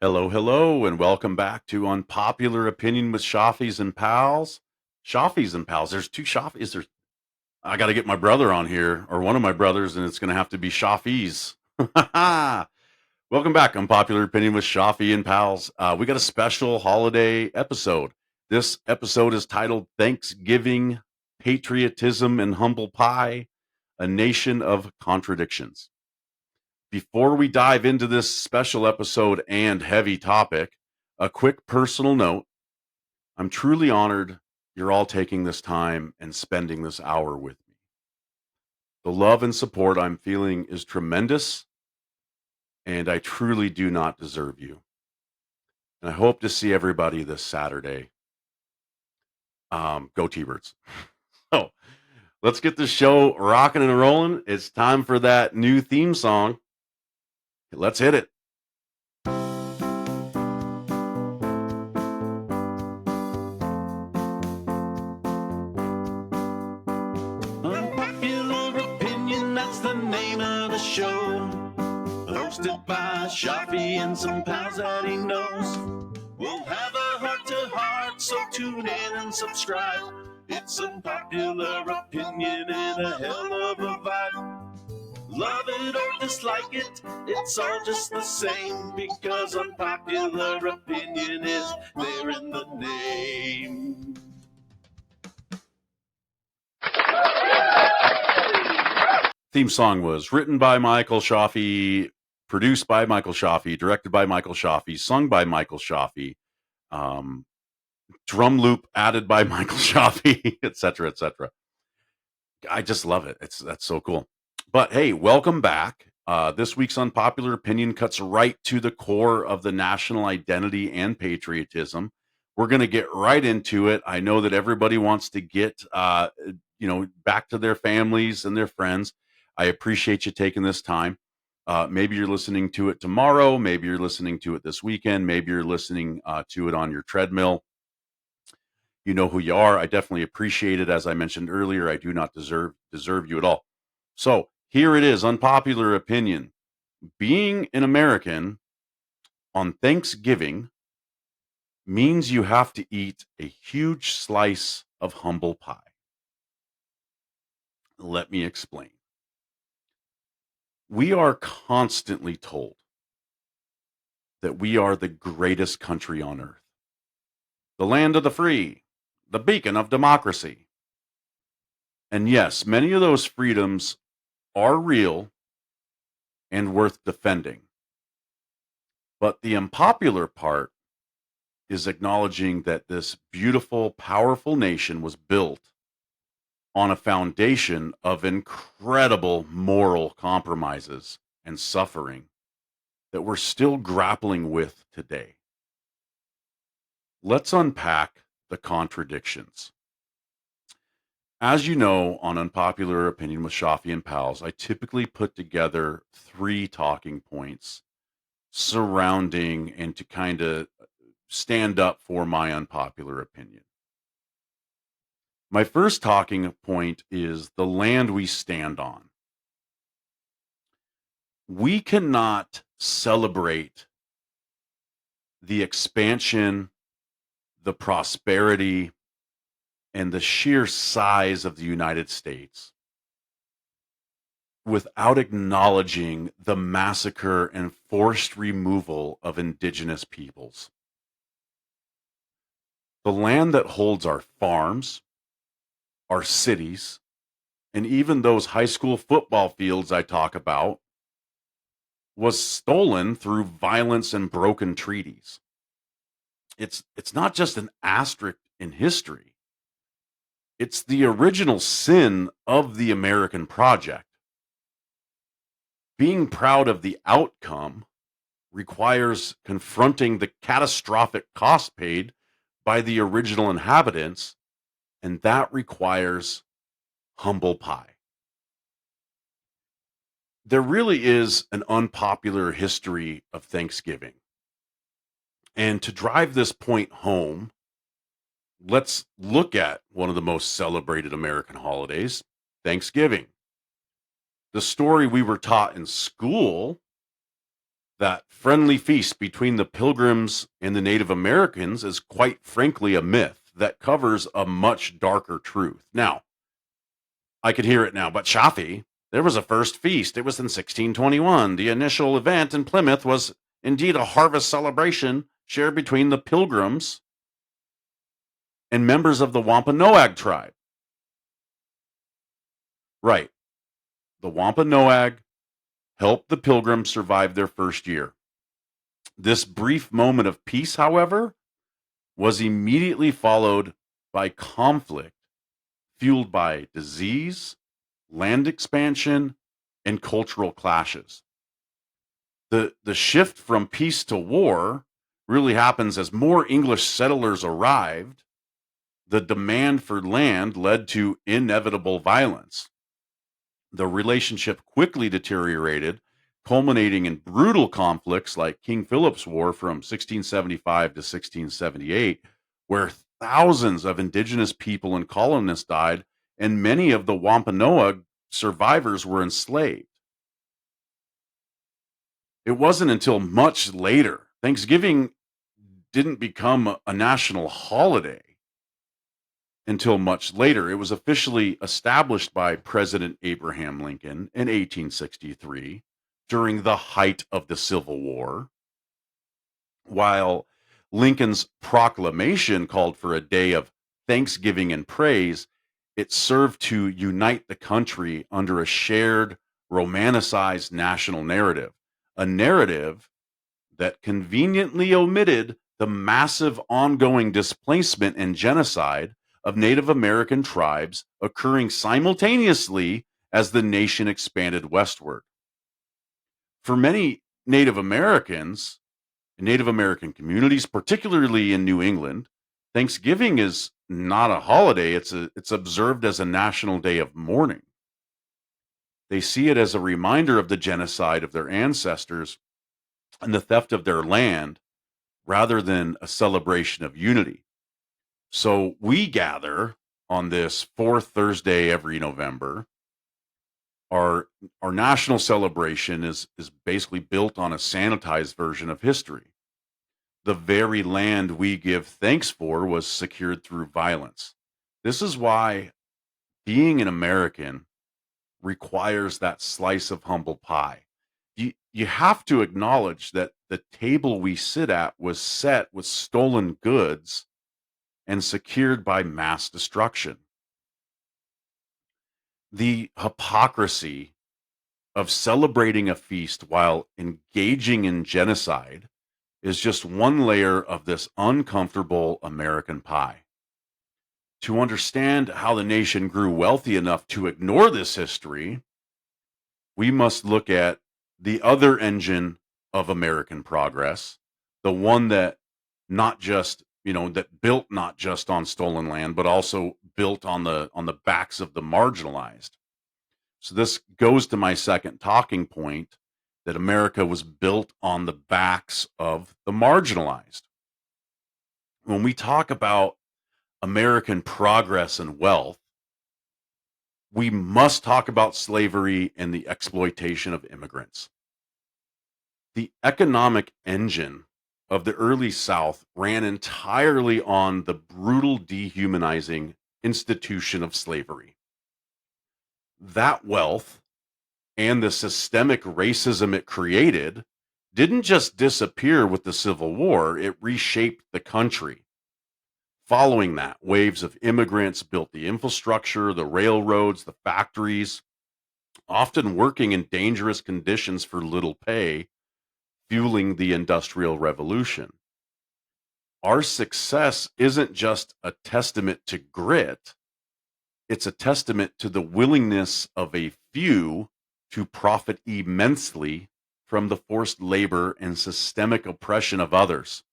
Hello, hello, and welcome back to Unpopular Opinion with Schaafys and Pals. Schaafys and Pals. There's two Schaafys. I got to get my brother on here, or one of my brothers, and it's going to have to be Schaafys. Welcome back, Unpopular Opinion with Schaafy and Pals. We got a special holiday episode. This episode is titled Thanksgiving, Patriotism, and Humble Pie, a Nation of Contradictions. Before we dive into this special episode and heavy topic, a quick personal note. I'm truly honored you're all taking this time and spending this hour with me. The love and support I'm feeling is tremendous, and I truly do not deserve you. And I hope to see everybody this Saturday. Go T-Birds. So let's get this show rocking and rolling. It's time for that new theme song. Let's hit it. Unpopular Opinion, that's the name of the show. Hosted by Schaafy and some pals that he knows. We'll have a heart-to-heart, so tune in and subscribe. It's Unpopular Opinion and a hell of a vibe. Love it or dislike it, it's all just the same, because Unpopular Opinion is there in the name. Theme song was written by Michael Schaafy, produced by Michael Schaafy, directed by Michael Schaafy, sung by Michael Schaafy, drum loop added by Michael Schaafy, etc., etc. I just love it. That's so cool. But hey, welcome back. This week's Unpopular Opinion cuts right to the core of the national identity and patriotism. We're going to get right into it. I know that everybody wants to get, back to their families and their friends. I appreciate you taking this time. Maybe you're listening to it tomorrow. Maybe you're listening to it this weekend. Maybe you're listening to it on your treadmill. You know who you are. I definitely appreciate it. As I mentioned earlier, I do not deserve you at all. So here it is, Unpopular Opinion. Being an American on Thanksgiving means you have to eat a huge slice of humble pie. Let me explain. We are constantly told that we are the greatest country on earth, the land of the free, the beacon of democracy. And yes, many of those freedoms are real and worth defending. But the unpopular part is acknowledging that this beautiful, powerful nation was built on a foundation of incredible moral compromises and suffering that we're still grappling with today. Let's unpack the contradictions. As you know, on Unpopular Opinion with Schaafy and Pals, I typically put together 3 talking points surrounding and to kind of stand up for my unpopular opinion. My first talking point is the land we stand on. We cannot celebrate the expansion, the prosperity, and the sheer size of the United States without acknowledging the massacre and forced removal of indigenous peoples. The land that holds our farms, our cities, and even those high school football fields I talk about was stolen through violence and broken treaties. It's not just an asterisk in history. It's the original sin of the American project. Being proud of the outcome requires confronting the catastrophic cost paid by the original inhabitants, and that requires humble pie. There really is an unpopular history of Thanksgiving. And to drive this point home, let's look at one of the most celebrated American holidays, Thanksgiving. The story we were taught in school That friendly feast between the Pilgrims and the Native Americans is quite frankly a myth that covers a much darker truth. Now, I could hear it now, but Schaafy, there was a first feast. It was in 1621. The initial event in Plymouth was indeed a harvest celebration shared between the Pilgrims and members of the Wampanoag tribe. Right. The Wampanoag helped the Pilgrims survive their first year. This brief moment of peace, however, was immediately followed by conflict fueled by disease, land expansion, and cultural clashes. The shift from peace to war really happens as more English settlers arrived. The demand for land led to inevitable violence. The relationship quickly deteriorated, culminating in brutal conflicts like King Philip's War from 1675 to 1678, where thousands of indigenous people and colonists died, and many of the Wampanoag survivors were enslaved. It wasn't until much later, Thanksgiving didn't become a national holiday until much later. It was officially established by President Abraham Lincoln in 1863 during the height of the Civil War. While Lincoln's proclamation called for a day of thanksgiving and praise, it served to unite the country under a shared, romanticized national narrative, a narrative that conveniently omitted the massive ongoing displacement and genocide of Native American tribes occurring simultaneously as the nation expanded westward. For many Native American communities, particularly in New England, Thanksgiving is not a holiday, it's observed as a national day of mourning. They see it as a reminder of the genocide of their ancestors and the theft of their land rather than a celebration of unity. So we gather on this fourth Thursday every November. Our national celebration is basically built on a sanitized version of history. The very land we give thanks for was secured through violence. This is why being an American requires that slice of humble pie. You have to acknowledge that the table we sit at was set with stolen goods and secured by mass destruction. The hypocrisy of celebrating a feast while engaging in genocide is just one layer of this uncomfortable American pie. To understand how the nation grew wealthy enough to ignore this history, we must look at the other engine of American progress, the one that not just, that built not just on stolen land, but also built on the backs of the marginalized. So this goes to my second talking point, that America was built on the backs of the marginalized. When we talk about American progress and wealth, we must talk about slavery and the exploitation of immigrants. The economic engine of the early South ran entirely on the brutal, dehumanizing institution of slavery. That wealth and the systemic racism it created didn't just disappear with the Civil War, it reshaped the country. Following that, waves of immigrants built the infrastructure, the railroads, the factories, often working in dangerous conditions for little pay, fueling the Industrial Revolution. Our success isn't just a testament to grit, it's a testament to the willingness of a few to profit immensely from the forced labor and systemic oppression of others.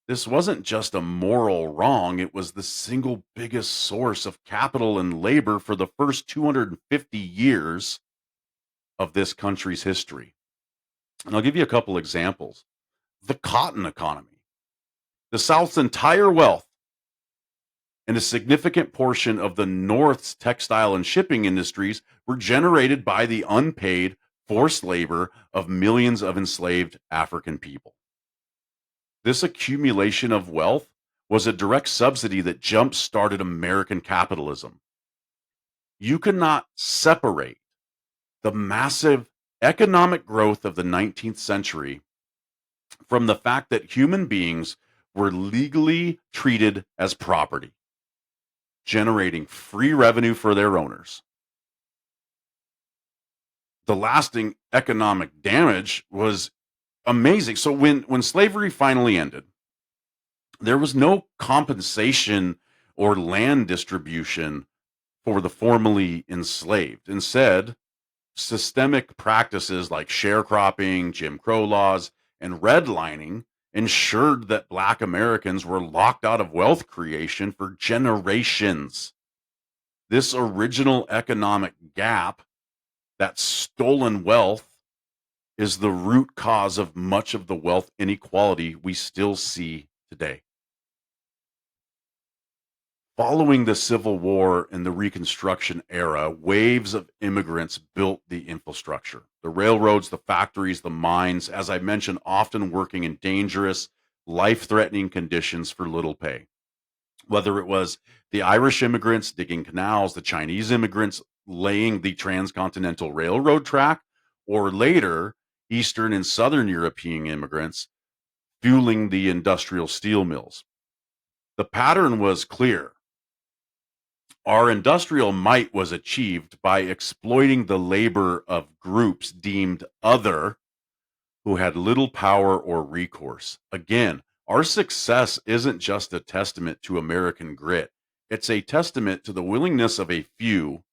This wasn't just a moral wrong, it was the single biggest source of capital and labor for the first 250 years of this country's history. And I'll give you a couple examples. The cotton economy. The South's entire wealth and a significant portion of the North's textile and shipping industries were generated by the unpaid forced labor of millions of enslaved African people. This accumulation of wealth was a direct subsidy that jump started American capitalism. You cannot separate the massive economic growth of the 19th century from the fact that human beings were legally treated as property, generating free revenue for their owners. The lasting economic damage was amazing. So when slavery finally ended, there was no compensation or land distribution for the formerly enslaved. Instead, systemic practices like sharecropping, Jim Crow laws, and redlining ensured that Black Americans were locked out of wealth creation for generations. This original economic gap, that stolen wealth, is the root cause of much of the wealth inequality we still see today. Following the Civil War and the Reconstruction era, waves of immigrants built the infrastructure, the railroads, the factories, the mines, as I mentioned, often working in dangerous, life threatening conditions for little pay. Whether it was the Irish immigrants digging canals, the Chinese immigrants laying the transcontinental railroad track, or later, Eastern and Southern European immigrants fueling the industrial steel mills. The pattern was clear. Our industrial might was achieved by exploiting the labor of groups deemed other who had little power or recourse. Again, our success isn't just a testament to American grit, it's a testament to the willingness of a few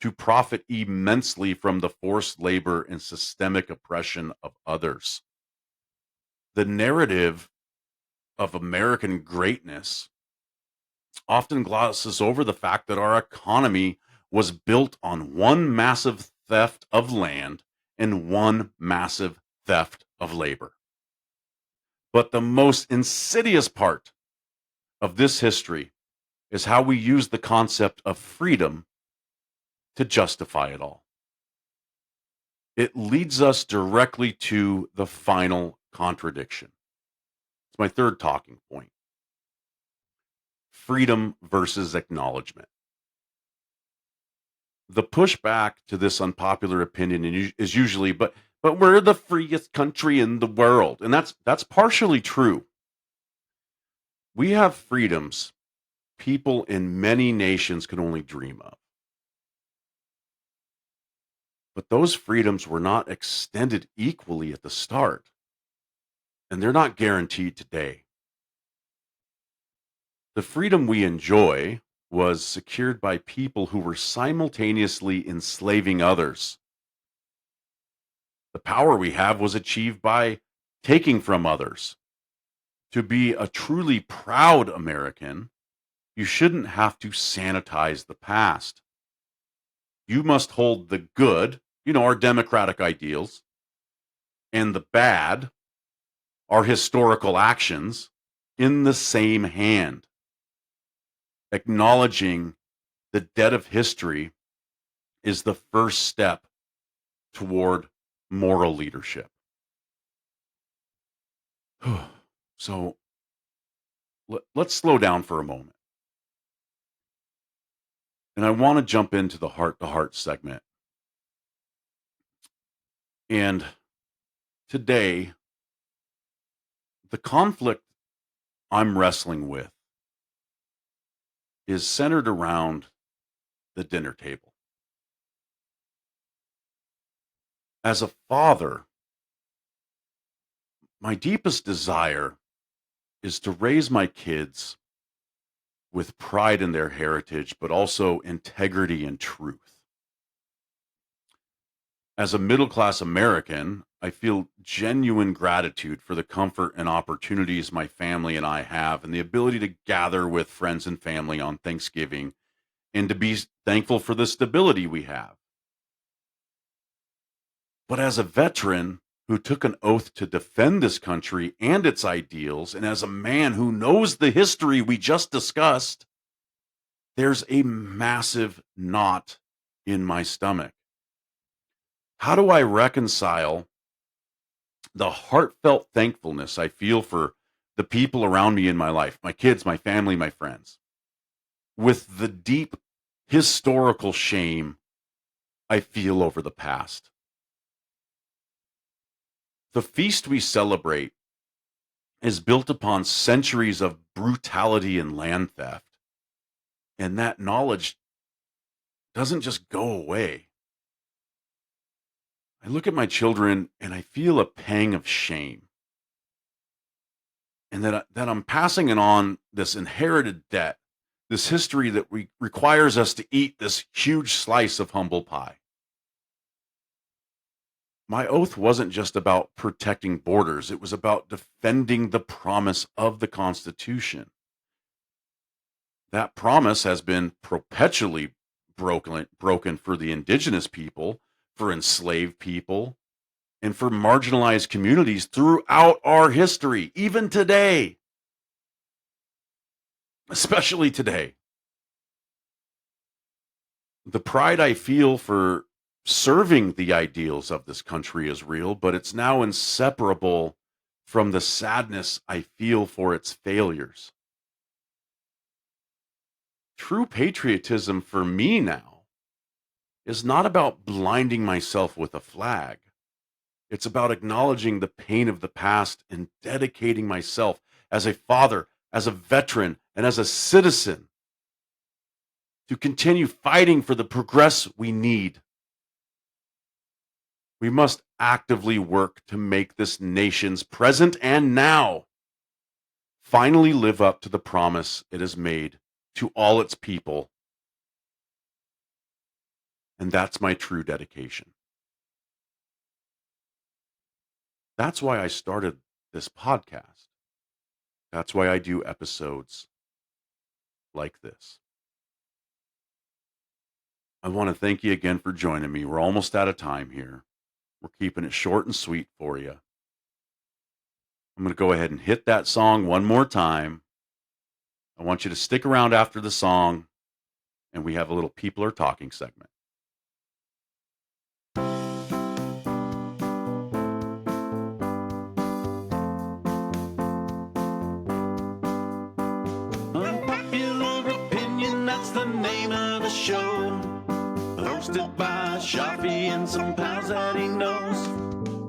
to profit immensely from the forced labor and systemic oppression of others. The narrative of American greatness often glosses over the fact that our economy was built on one massive theft of land and one massive theft of labor. But the most insidious part of this history is how we use the concept of freedom to justify it all. It leads us directly to the final contradiction. It's my third talking point. Freedom versus acknowledgement. The pushback to this unpopular opinion is usually, but we're the freest country in the world, and that's partially true. We have freedoms people in many nations can only dream of, but those freedoms were not extended equally at the start, and they're not guaranteed today. The freedom we enjoy was secured by people who were simultaneously enslaving others. The power we have was achieved by taking from others. To be a truly proud American, you shouldn't have to sanitize the past. You must hold the good, our democratic ideals, and the bad, our historical actions, in the same hand. Acknowledging the debt of history is the first step toward moral leadership. So let's slow down for a moment. And I want to jump into the heart to heart segment. And today, the conflict I'm wrestling with is centered around the dinner table. As a father, my deepest desire is to raise my kids with pride in their heritage, but also integrity and truth. As a middle class American, I feel genuine gratitude for the comfort and opportunities my family and I have, and the ability to gather with friends and family on Thanksgiving, and to be thankful for the stability we have. But as a veteran who took an oath to defend this country and its ideals, and as a man who knows the history we just discussed, there's a massive knot in my stomach. How do I reconcile the heartfelt thankfulness I feel for the people around me in my life, my kids, my family, my friends, with the deep historical shame I feel over the past? The feast we celebrate is built upon centuries of brutality and land theft, and that knowledge doesn't just go away. I look at my children and I feel a pang of shame, and that I'm passing it on, this inherited debt, this history that requires us to eat this huge slice of humble pie. My oath wasn't just about protecting borders, it was about defending the promise of the Constitution. That promise has been perpetually broken for the indigenous people, for enslaved people, and for marginalized communities throughout our history, even today, especially today. The pride I feel for serving the ideals of this country is real, but it's now inseparable from the sadness I feel for its failures. True patriotism for me now is not about blinding myself with a flag. It's about acknowledging the pain of the past and dedicating myself as a father, as a veteran, and as a citizen to continue fighting for the progress we need. We must actively work to make this nation's present and now finally live up to the promise it has made to all its people. And that's my true dedication. That's why I started this podcast. That's why I do episodes like this. I want to thank you again for joining me. We're almost out of time here. We're keeping it short and sweet for you. I'm going to go ahead and hit that song one more time. I want you to stick around after the song, and we have a little People Are Talking segment. Unpopular Opinion, that's the name of the show. Hosted by Schaafy and some pals that he knows.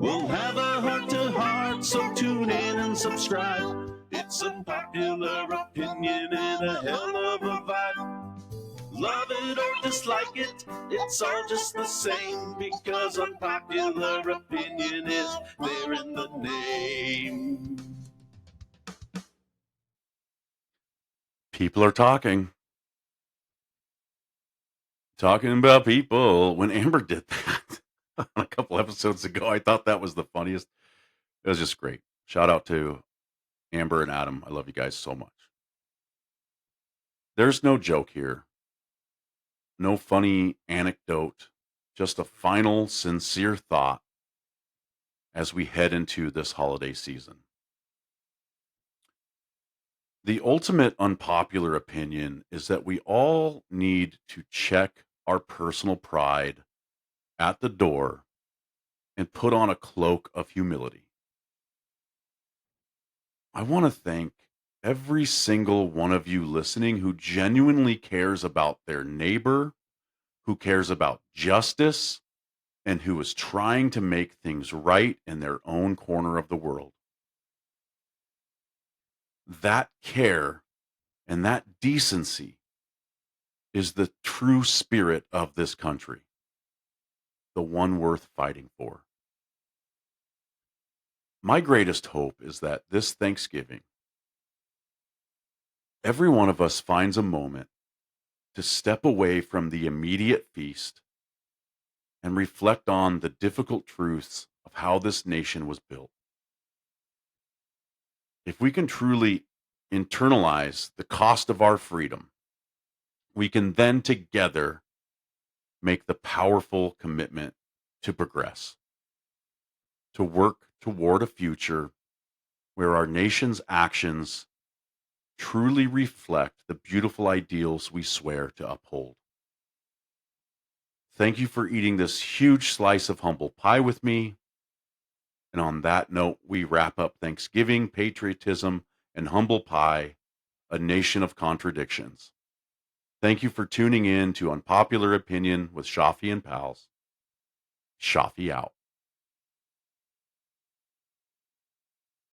We'll have a heart-to-heart, so tune in and subscribe. It's Unpopular Opinion and a hell of a vibe. Love it or dislike it, it's all just the same, because Unpopular Opinion is there in the name. People are talking. Talking about people. When Amber did that a couple episodes ago, I thought that was the funniest. It was just great. Shout out to Amber and Adam. I love you guys so much. There's no joke here, no funny anecdote, just a final sincere thought as we head into this holiday season. The ultimate unpopular opinion is that we all need to check our personal pride at the door and put on a cloak of humility. I want to thank every single one of you listening who genuinely cares about their neighbor, who cares about justice, and who is trying to make things right in their own corner of the world. That care and that decency is the true spirit of this country, the one worth fighting for. My greatest hope is that this Thanksgiving, every one of us finds a moment to step away from the immediate feast and reflect on the difficult truths of how this nation was built. If we can truly internalize the cost of our freedom, we can then together make the powerful commitment to progress, to work toward a future where our nation's actions truly reflect the beautiful ideals we swear to uphold. Thank you for eating this huge slice of humble pie with me. And on that note, we wrap up Thanksgiving, patriotism, and humble pie, a nation of contradictions. Thank you for tuning in to Unpopular Opinion with Schaafy and Pals. Schaafy out.